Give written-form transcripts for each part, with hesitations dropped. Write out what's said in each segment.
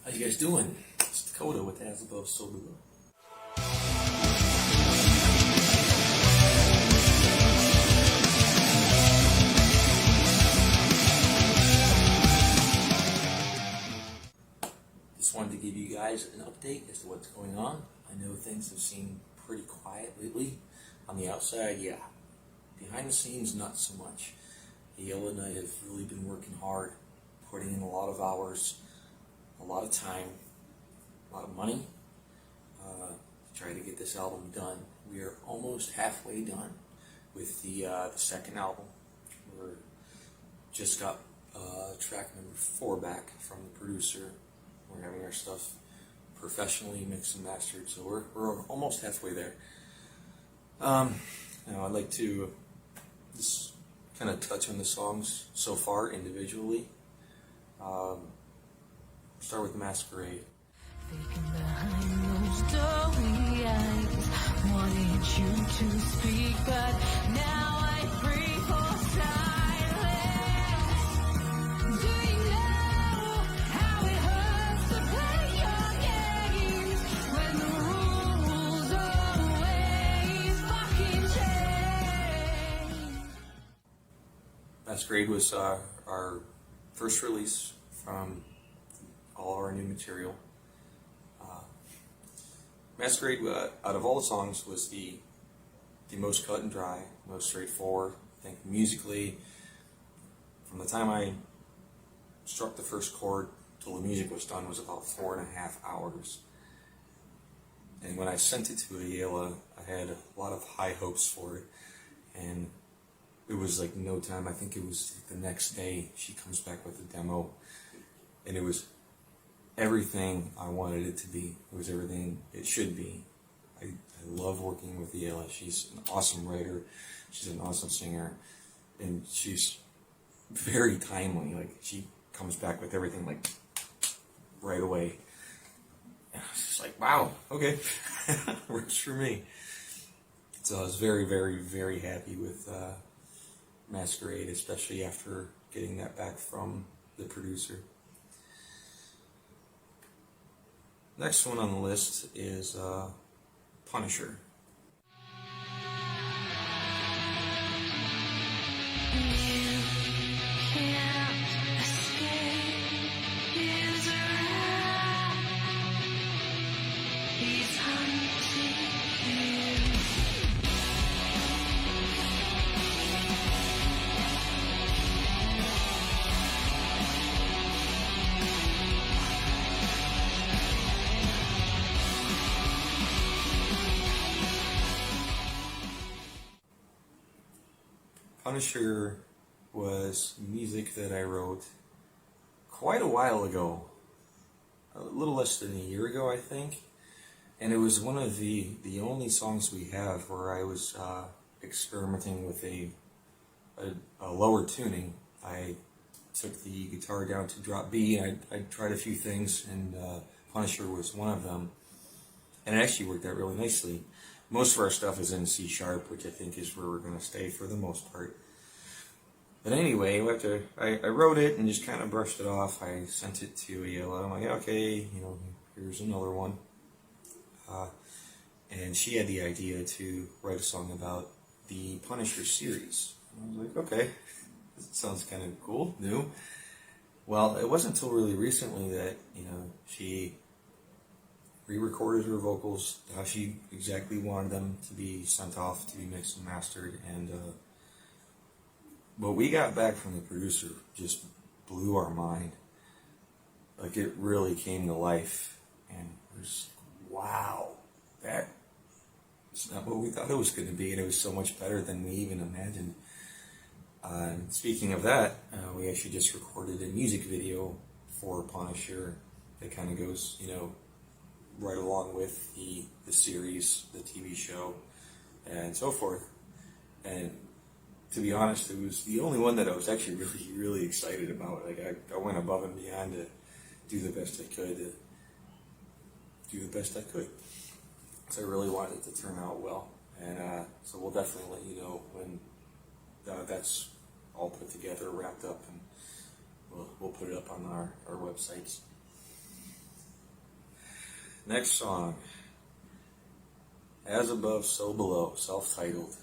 How you guys doing? It's Kota with As Above, So Below. Just wanted to give you guys an update as to what's going on. I know things have seemed pretty quiet lately. On the outside, yeah. Behind the scenes, not so much. Eyala and I have really been working hard, putting in a lot of hours, a lot of time, a lot of money to try to get this album done. We are almost halfway done with the second album. We just got track number 4 back from the producer. We're having our stuff professionally mixed and mastered, so we're almost halfway there. Now I'd like to just kind of touch on the songs so far individually. Start with Masquerade. Thinking behind those doughy eyes, wanted you to speak, but now I free for silence. Do you know how it hurts to play your games when the rules always fucking change? Masquerade was our first release from all of our new material. Masquerade, out of all the songs, was the most cut and dry, most straightforward. I think musically, from the time I struck the first chord till the music was done, was about 4.5 hours. And when I sent it to Eyala, I had a lot of high hopes for it, and it was like no time. I think it was the next day she comes back with a demo, and it was everything I wanted it to be. It was everything it should be. I love working with Eyala. She's an awesome writer. She's an awesome singer, and she's very timely. Like, she comes back with everything like right away. And I was just like, wow, okay, works for me. So I was very, very, very happy with Masquerade, especially after getting that back from the producer. Next one on the list is Punisher. Punisher was music that I wrote quite a while ago, a little less than a year ago, I think, and it was one of the only songs we have where I was experimenting with a lower tuning. I took the guitar down to drop B, and I tried a few things, and Punisher was one of them, and it actually worked out really nicely. Most of our stuff is in C#, which I think is where we're going to stay for the most part. But anyway, I wrote it and just kind of brushed it off. I sent it to Eyala. I'm like, okay, here's another one. And she had the idea to write a song about the Punisher series. And I was like, okay, that sounds kind of cool, new. Well, it wasn't until really recently that, she re-recorded her vocals how she exactly wanted them to be sent off to be mixed and mastered, and what we got back from the producer just blew our mind. Like, it really came to life, and it was wow, that is not what we thought it was going to be, and it was so much better than we even imagined. Speaking of that, we actually just recorded a music video for Punisher that kind of goes, right along with the series, the TV show, and so forth. And to be honest, it was the only one that I was actually really, really excited about. Like, I went above and beyond to do the best I could. So I really wanted it to turn out well. And so we'll definitely let you know when that's all put together, wrapped up, and we'll put it up on our websites. Next song, As Above, So Below, self-titled.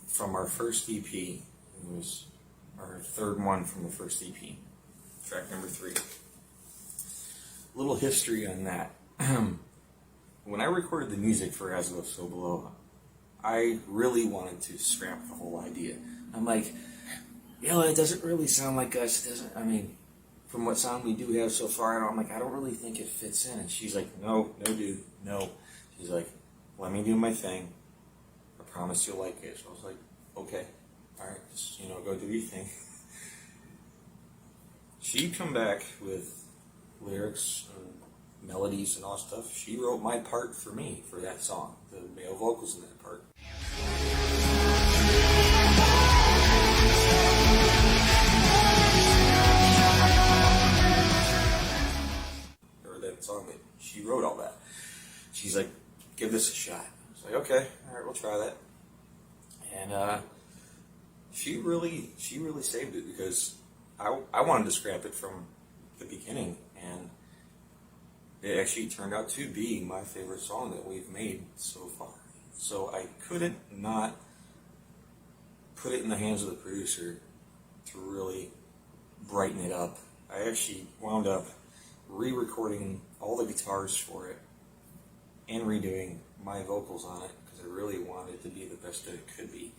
From our first EP, it was our third one from the first EP, track number 3. A little history on that. When I recorded the music for As Above, So Below, I really wanted to scrap the whole idea. I'm like, it doesn't really sound like us. It doesn't, from what sound we do have so far, I'm like, I don't really think it fits in. And she's like, no, dude, no. She's like, let me do my thing. I promise you'll like it. So I was like, okay, all right, just, go do your thing. She'd come back with lyrics and melodies and all that stuff. She wrote my part for me for that song, the male vocals in that part. Or that song that she wrote all that. She's like, give this a shot. I was like, okay, all right, we'll try that. And she really saved it, because I wanted to scrap it from the beginning, and it actually turned out to be my favorite song that we've made so far. So I couldn't not put it in the hands of the producer to really brighten it up. I actually wound up re-recording all the guitars for it and redoing my vocals on it, because I really wanted it to be the best that it could be.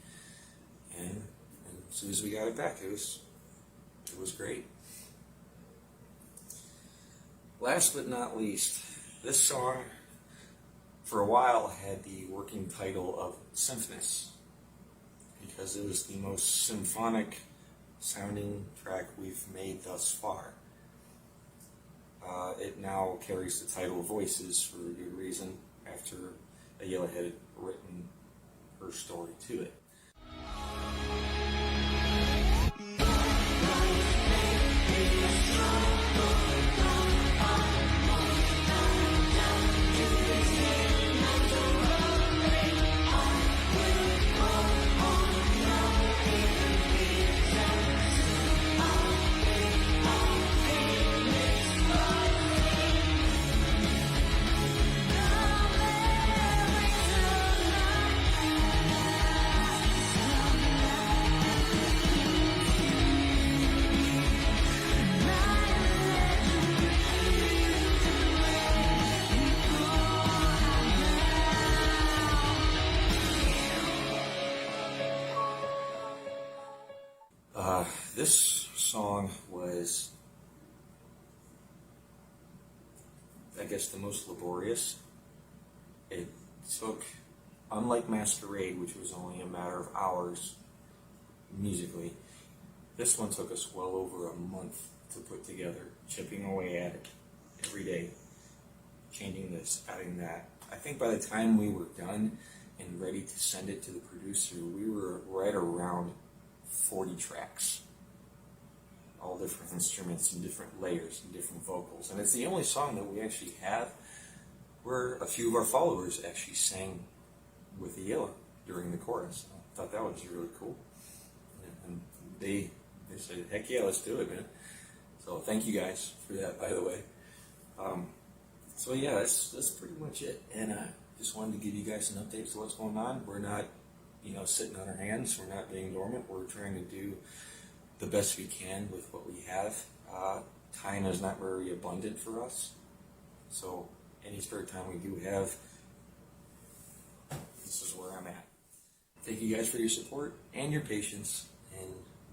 And as soon as we got it back, it was great. Last but not least, this song for a while had the working title of Symphonous, because it was the most symphonic sounding track we've made thus far. It now carries the title Voices for a good reason, after Eyala had written her story to it. This song was, I guess, the most laborious. It took, unlike Masquerade, which was only a matter of hours musically, this one took us well over a month to put together, chipping away at it every day, changing this, adding that. I think by the time we were done and ready to send it to the producer, we were right around 40 tracks. All different instruments and different layers and different vocals. And it's the only song that we actually have where a few of our followers actually sang with Eyala during the chorus. I thought that was really cool. And they said, heck yeah, let's do it, man. So thank you guys for that, by the way. So yeah, that's pretty much it. And I just wanted to give you guys an update to what's going on. We're not, sitting on our hands. We're not being dormant. We're trying to do the best we can with what we have. Time is not very abundant for us, so any spare time we do have, this is where I'm at. Thank you guys for your support and your patience, and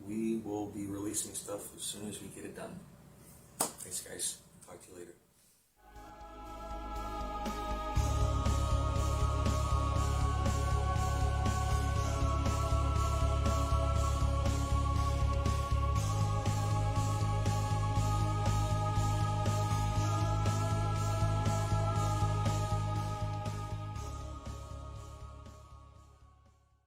we will be releasing stuff as soon as we get it done. Thanks guys, talk to you later.